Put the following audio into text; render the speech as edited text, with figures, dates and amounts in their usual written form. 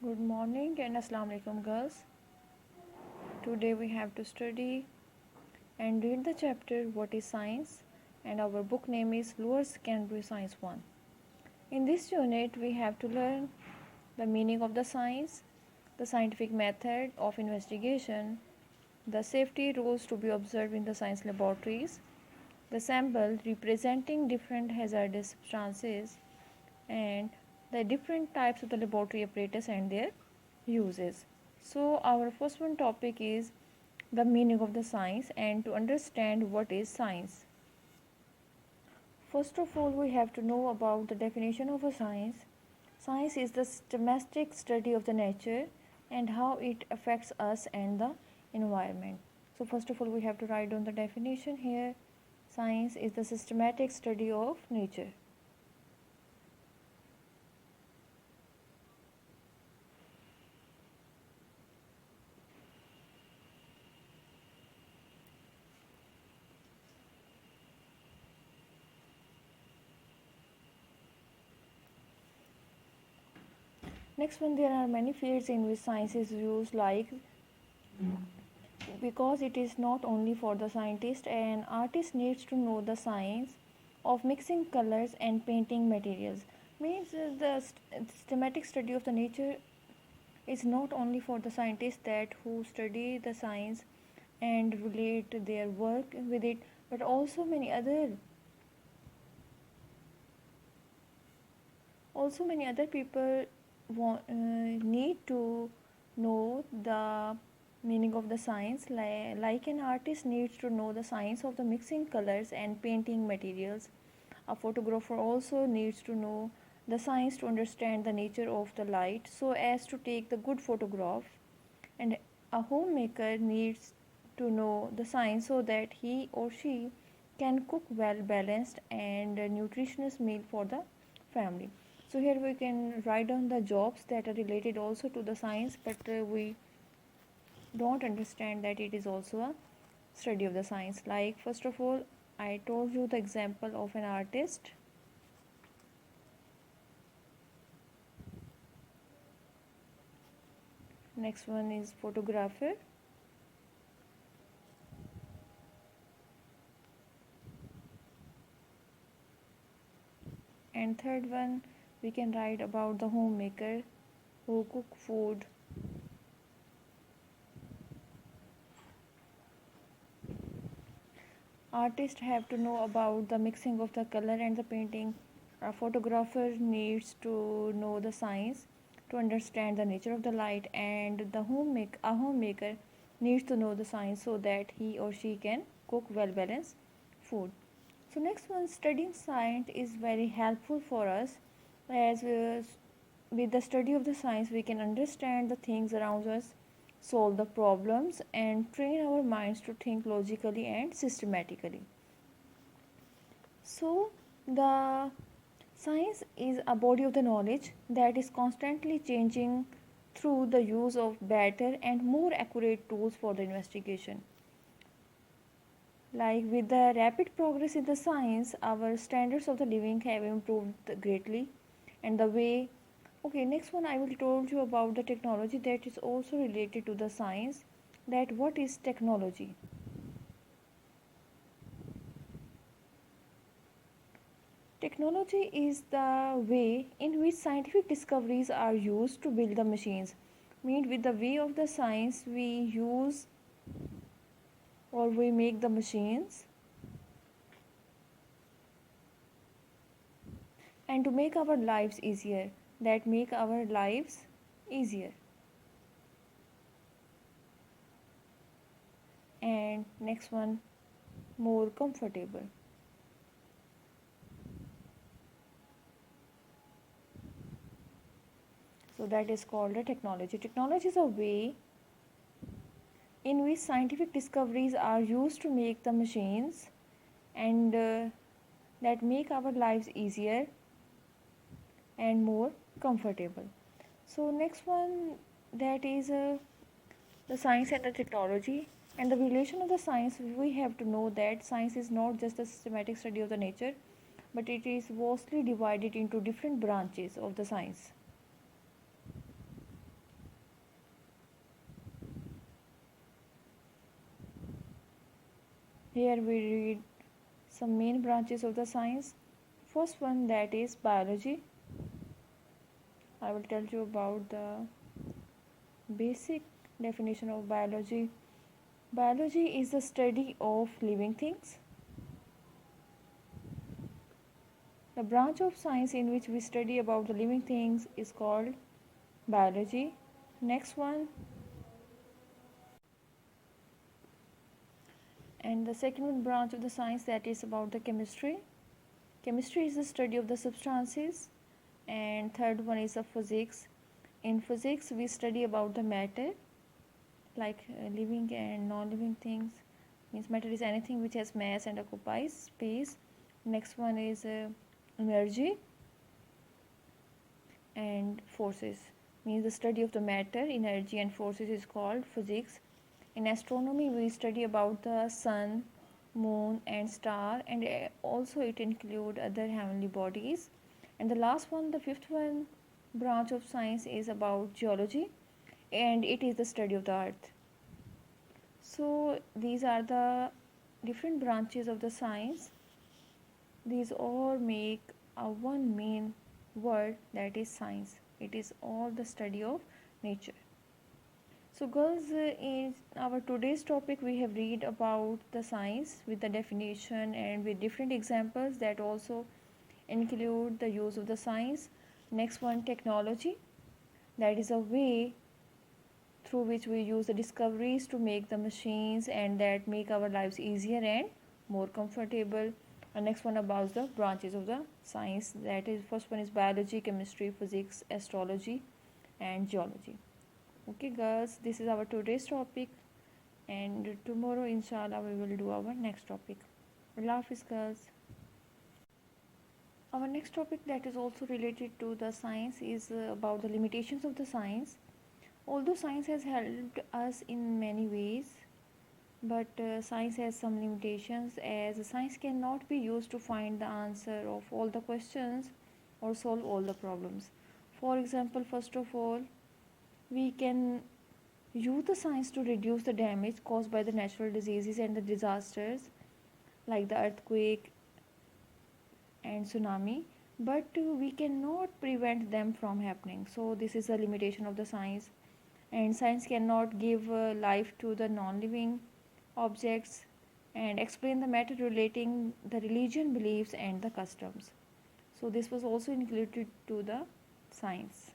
Good morning and Assalamu alaikum girls. Today we have to study and read the chapter What is Science, and our book name is Lower Secondary Science 1. In this unit we have to learn the meaning of the science, the scientific method of investigation, the safety rules to be observed in the science laboratories, the sample representing different hazardous substances, and the different types of the laboratory apparatus and their uses. So our first one topic is the meaning of the science and to understand what is science. First of all, we have to know about the definition of a science. Science is the systematic study of the nature and how it affects us and the environment. So first of all, we have to write down the definition here. Science is the systematic study of nature. Next one, there are many fields in which science is used, like because it is not only for the scientist. An artist needs to know the science of mixing colors and painting materials. Means the systematic study of the nature is not only for the scientists that who study the science and relate their work with it, but also many other people need to know the meaning of the science, like an artist needs to know the science of the mixing colors and painting materials. A photographer also needs to know the science to understand the nature of the light so as to take the good photograph, and a homemaker needs to know the science so that he or she can cook well balanced and nutritious meal for the family. So here we can write down the jobs that are related also to the science, but we don't understand that it is also a study of the science. Like first of all, I told you the example of an artist. Next one is photographer. And third one, we can write about the homemaker who cook food. Artists have to know about the mixing of the color and the painting. A photographer needs to know the science to understand the nature of the light, and a homemaker needs to know the science so that he or she can cook well balanced food. So next one, studying science is very helpful for us, as with the study of the science we can understand the things around us, solve the problems, and train our minds to think logically and systematically. So the science is a body of the knowledge that is constantly changing through the use of better and more accurate tools for the investigation. Like with the rapid progress in the science, our standards of the living have improved greatly, and the way. Okay, next one I will told you about the technology that is also related to the science. That what is technology? Technology is the way in which scientific discoveries are used to build the machines. Mean with the way of the science we use or we make the machines, and to make our lives easier, that make our lives easier. And next one, more comfortable. So that is called a technology. Technology is a way in which scientific discoveries are used to make the machines, and that make our lives easier and more comfortable. So next one, that is the science and the technology, and the relation of the science. We have to know that science is not just a systematic study of the nature, but it is vastly divided into different branches of the science. Here we read some main branches of the science. First one, that is biology. I will tell you about the basic definition of biology. Biology is the study of living things. The branch of science in which we study about the living things is called biology. Next one, and the second branch of the science, that is about the chemistry. Chemistry is the study of the substances. And third one is the physics. In physics we study about the matter, like living and non-living things. Means matter is anything which has mass and occupies space. Next one is energy and forces. Means the study of the matter, energy and forces is called physics. In astronomy we study about the sun, moon and star, and also it include other heavenly bodies. And the last one, the fifth one, branch of science is about geology, and it is the study of the earth. So these are the different branches of the science. These all make a one main word, that is science. It is all the study of nature. So girls, in our today's topic we have read about the science with the definition and with different examples that also include the use of the science. Next one, technology. That is a way through which we use the discoveries to make the machines and that make our lives easier and more comfortable. And next one about the branches of the science. That is, first one is biology, chemistry, physics, astrology and geology. Okay girls, this is our today's topic, and tomorrow inshallah we will do our next topic. Allah Hafiz girls. Our next topic that is also related to the science is about the limitations of the science. Although science has helped us in many ways, but science has some limitations, as science cannot be used to find the answer of all the questions or solve all the problems. For example, first of all, we can use the science to reduce the damage caused by the natural diseases and the disasters like the earthquake and tsunami, but we cannot prevent them from happening. So this is a limitation of the science. And science cannot give life to the non-living objects and explain the matter relating the religion, beliefs and the customs. So this was also included to the science.